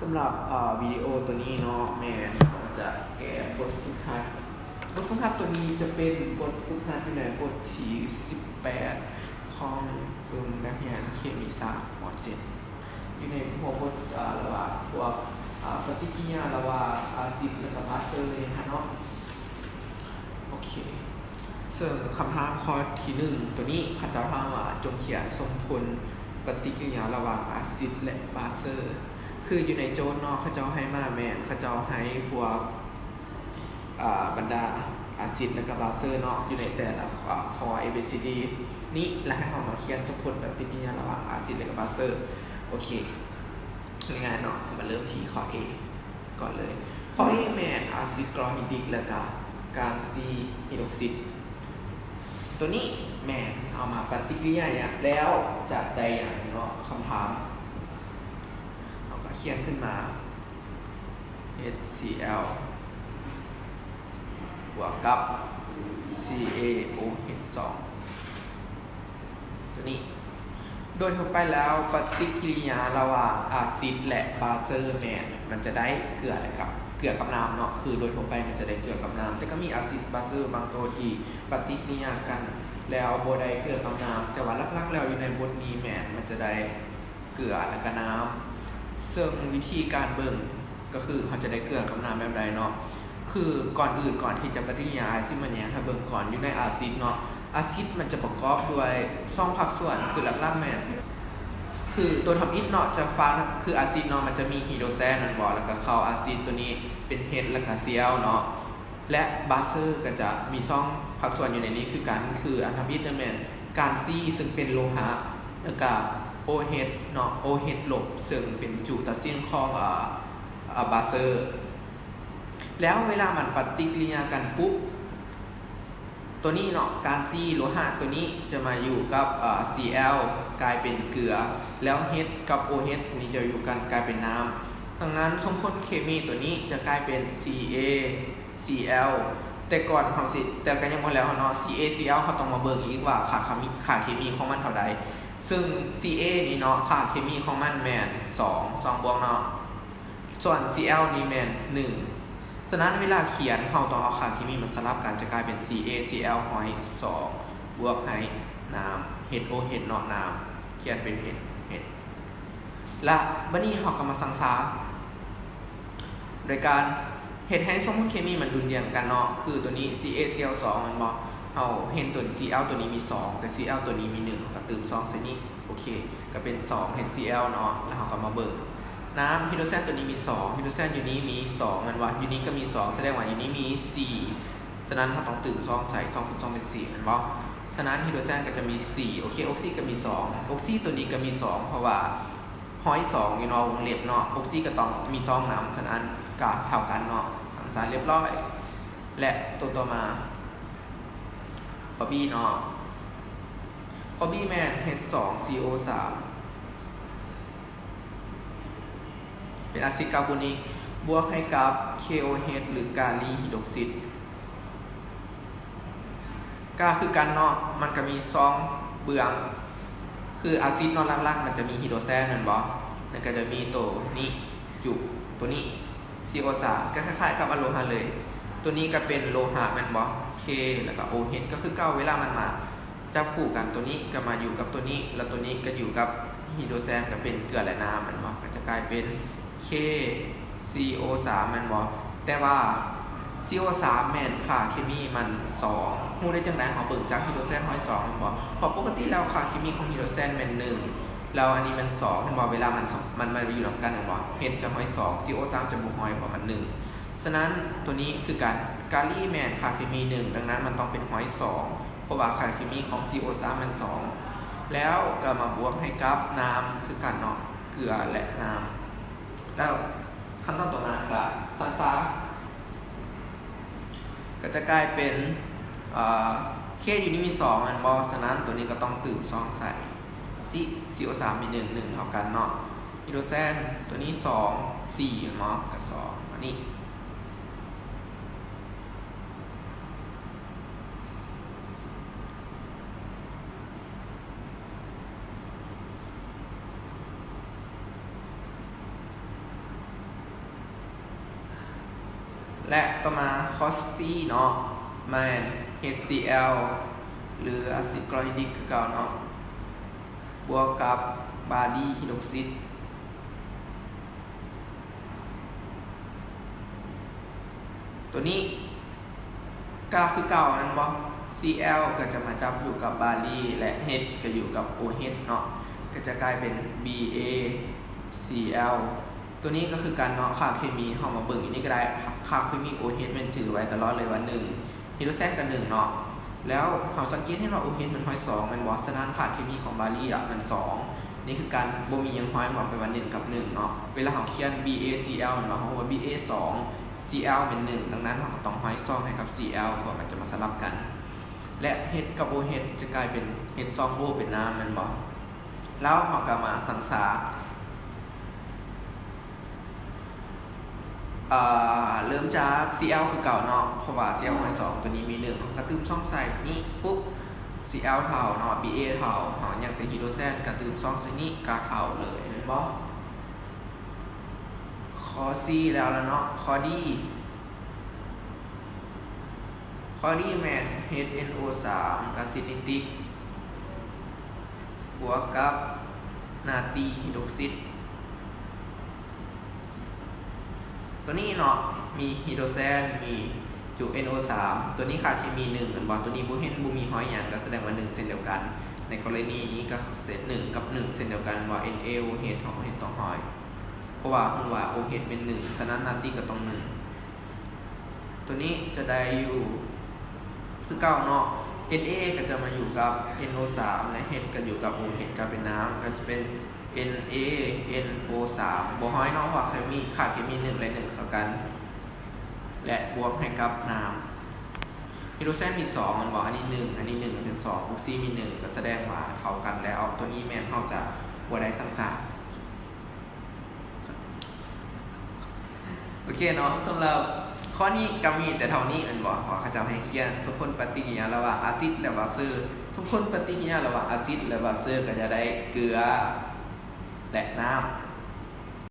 สำหรับวิดีโอตัวนี้เนาะแม่เราจะแก้บทฝึกหัดตัวนี้จะเป็นบทฝึกหัดที่ไหนบทที่18ของนักเรียนเคมีศาสตร์ม .7 อยู่ในหัวบทระหว่างพวกปฏิกิริยาระหว่างอาซิดและก็บาสเซอร์เลยฮะเนาะโอเคซึ่งคำถามข้อที่1ตัวนี้เขาจะถามว่าจงเขียนสมผลปฏิกิริยาระหว่างอาซิดและบาสเซอร์คืออยู่ในโจทย์เนาะเขาจะให้มาแม่เขาจะให้พวกบรรดาอาซิดและก็บาสเซอร์เนาะอยู่ในแต่ละคอ A B C D นี้แล้วให้เรามาเขียนสมผลปฏิกิริยาระหว่างอาซิดและก็บาสเซอร์โอเคง่ายๆเนาะมาเริ่มที่ข้อ A ก่อนเลยข้อ A แม่อาซิดกรอฮิดริกและก็การซีฮิดรอกซิดตัวนี้แม่เอามาปฏิกิริยาอย่างแล้วจะได้อย่างเนาะคำถามเราก็เขียนขึ้นมา HCl บวกกับ CaOH2 ตัวนี้โดยทั่วไปแล้วปฏิกิริยาระหว่างอาซิดและบาสเซอร์แมนมันจะได้เกลือกับน้ำเนาะคือโดยทั่วไปมันจะได้เกลือกับน้ำแต่ก็มีอาซิดบาสเซอร์บางตัวที่ปฏิกิริยากันแล้วโบได้เกลือกับน้ำแต่ว่าลักๆแล้วอยู่ในบทนี้แมนมันจะได้เกลือและก็น้ำซึ่งวิธีการเบิ่งก็คือเขาจะได้เกลือกับน้ำแบบใดเนาะคือก่อนที่จะปฏิกิริยาอาซิดมันเนี่ยถ้าเบิ่งก่อนอยู่ในอาซิดเนาะอาซิดมันจะประกอบด้วย2ภาคส่วนคือหลักๆแม่นคือตัวทำอิฐเนาะจะฟังคืออาซิดเนาะมันจะมีไฮโดรแซนนั่นบ่แล้วก็เข้าอาซิดตัวนี้เป็น H แล้วก็ Cl เนาะและบาสเซอร์ก็จะมี2ภาคส่วนอยู่ในนี้คือกันคืออันทำอิฐนั่นแม่นการซีซึ่งเป็นโลหะแล้วก็ OH เนาะ OH ลบซึ่งเป็นจุตะเซียนของบาสเซอร์แล้วเวลามันปฏิกิริยากันปุ๊บตัวนี้เนาะการซีโลหะตัวนี้จะมาอยู่กับCl กลายเป็นเกลือแล้ว H กับ OH นี่จะอยู่กันกลายเป็นน้ำดังนั้นสมผลเคมีตัวนี้จะกลายเป็น CaCl แต่ก่อนเขาสิแต่กันยังบ่แล้วเนาะ CaCl เขาต้องมาเบิ่งอีกว่าค่าเคมีของมันเท่าใดซึ่ง Ca นี่เนาะค่าเคมีของมันแม่น2บวกเนาะส่วน Cl นี่แม่น1ฉะนั้นเวลาเขียนเราต้องเอาค่าเคมีมันสลับกันจะกลายเป็น CaCl หอย2บวกให้น้ำ HOH เนาะน้ำเขียนเป็น H และบัดนี้เราก็มาสังสาโดยการเฮ็ดให้สมมุติเคมีมันดุลเรียงกันเนาะคือตัวนี้ CaCl2 มันบ่เอาเห็นตัว Cl ตัวนี้มี2แต่ Cl ตัวนี้มี1ก็เติม2ใส่นี้โอเคก็เป็น2 HCl เนาะแล้วเราก็มาเบิ่งน้ำไฮโดรเซนตัวนี้มี2ไฮโดรเซนอยู่นี้มี2มันว่าอยู่นี้ก็มี2แสดงว่าอยู่นี้มี4ฉะนั้นเราต้องตื่น2ใส่2คูณ2เป็น4มันบ่ฉะนั้นไฮโดรเซนก็จะมี4โอเคออกซิก็มี2ออกซิตัวนี้ก็มี2เพราะว่าห้อย2อยู่เนาะวงเล็บเนาะออกซิก็ต้องมี2น้ำฉะนั้นก็เท่ากันเนาะสังสารเรียบร้อยและตัวต่อมาข้อ B เนาะข้อ B แม่น H2CO3 เป็นอาซิดคาร์บอนิกบวกให้กับ KOH หรือกาลีฮิดรอกซิดก็คือกันเนาะมันก็มี2เบื้องคืออาซิดเนาะหลักๆมันจะมีไฮโดรแซนนั่นบ่แล้วก็จะมีตัวนี้จุตัวนี้ CO3 ก็คล้ายๆกับอโลหะเลยตัวนี้ก็เป็นโลหะแม่นบ่ K แล้วก็ OH ก็คือเก้าเวลามันมาจับคู่กันตัวนี้ก็มาอยู่กับตัวนี้แล้วตัวนี้ก็อยู่กับไฮโดรแซนก็เป็นเกลือและน้ำมันบ่ก็จะกลายเป็นKCO3 แม่นบ่แต่ว่า CO3 แม่นค่าเคมีมัน2ฮู้ได้จังได๋เฮาเบิ่งจากไฮโดรแซนห้อย2แม่นบ่เพราะปกติแล้วค่าเคมีของไฮโดรแซนแม่น1แล้วอันนี้มัน2แม่นบ่เวลามันอยู่นำกันแม่นบ่ H จะห้อย2 CO3 จะบ่ห้อยเพราะมัน1ฉะนั้นตัวนี้คือการกาลีแม่นค่าเคมี1ดังนั้นมันต้องเป็นห้อย2เพราะว่าค่าเคมีของ CO3 มัน2แล้วก็มาบวกให้กับน้ำคือกันเนาะเกลือและน้ำแล้วขั้นตอนต่อมาก็สังสารก็จะกลายเป็นเคอยู่นี่มี2อันบ่ฉะนั้นตัวนี้ก็ต้องตื่ม2ใส่CO3 มี1เท่ากันเนาะไฮโดรแซนตัวนี้2 4เนาะกับ2อันนี้ และต่อมาคอสซีเนาะมัน HCl หรืออะซิดคลอริดริกคือเก่าเนาะบวกกับบารีฮิดรอกซิดตัวนี้ก็คือเก่านั่นบ่ Cl ก็จะมาจับอยู่กับบารีและ H ก็อยู่กับ OH เนาะก็จะกลายเป็น BaCl ตัวนี้ก็คือการเนาะค่าเคมีเฮามาเบิ่งอยู่นี่ก็ได้ค่าเคมี OH มันถือไว้ตลอดเลยว่า1ฮิโดรเซนกับ1เนาะแล้วเฮาสังเกตเห็นว่า OH มันห้อย2มันบ่ฉะนั้นค่าเคมีของบารีมัน2นี่คือการบ่มีหยังห้อยมาไปว่า1กับ1เนาะเวลาเฮาเขียน BaCl มันเฮาว่า Ba 2 Cl เป็น1ดังนั้นเราต้องห้อย2ให้กับ Cl เพราะมันจะมาสลับกันและ H กับ OH จะกลายเป็น H2O เป็นน้ำมันบ่แล้วเราก็มาสังสาเริ่มจาก Cl คือเก่าเนาะเพราะว่า Cl ห้อย2ตัวนี้มี1กระตุ้มช่องใส่นี่ปุ๊บ Cl เท่าเนาะ Ba เท่าเฮาอย่างแต่ฮิโดรเซนกระตุ้มช่องใส่นี่ก็เท่าเลยเห็นบ่ข้อ C แล้วเนาะข้อ Dแมน HNO3 อะซิดนิติกบวกกับนาตรีฮิดรอกซิดตัวนี้เนาะมีฮิโดรเซนมีจุ NO3 ตัวนี้ขาดเคมี1เหมือนบอลตัวนี้บุเห็นบุมีห้อยอย่างก็แสดงว่า1เส้นเดียวกันในกรณีนี้ก็เศษ1กับ1เส้นเดียวกันว่า NaOH ของ OH ต้องห้อยเพราะว่าคุณว่า OH เป็น1ฉะนั้นนาตรีก็ต้อง1ตัวนี้จะได้อยู่คือเก่าเนาะ Na ก็จะมาอยู่กับ NO3 และ H ก็อยู่กับ OH ก็เป็นน้ำก็จะเป็น NaNO3 บ่ห้อยเนาะว่าเคมีค่าเคมี1และ1เข้ากันและบวกให้กับน้ำฮิโดรเซนมี2มันบอกอันนี้1อันนี้1มันเป็น2ออกซิมี1ก็แสดงว่าเท่ากันแล้วตัวนี้แม่นเฮาจะบ่ได้สังสารโอเคเนาะสำหรับข้อนี้ก็มีแต่เท่านี้อันบอกว่าเขาจะให้เขียนสมผลปฏิกิริยาระหว่างอาซิดและบาซิลสมผลปฏิกิริยาระหว่างอาซิดและบาซิลก็จะได้เกลือและน้ำ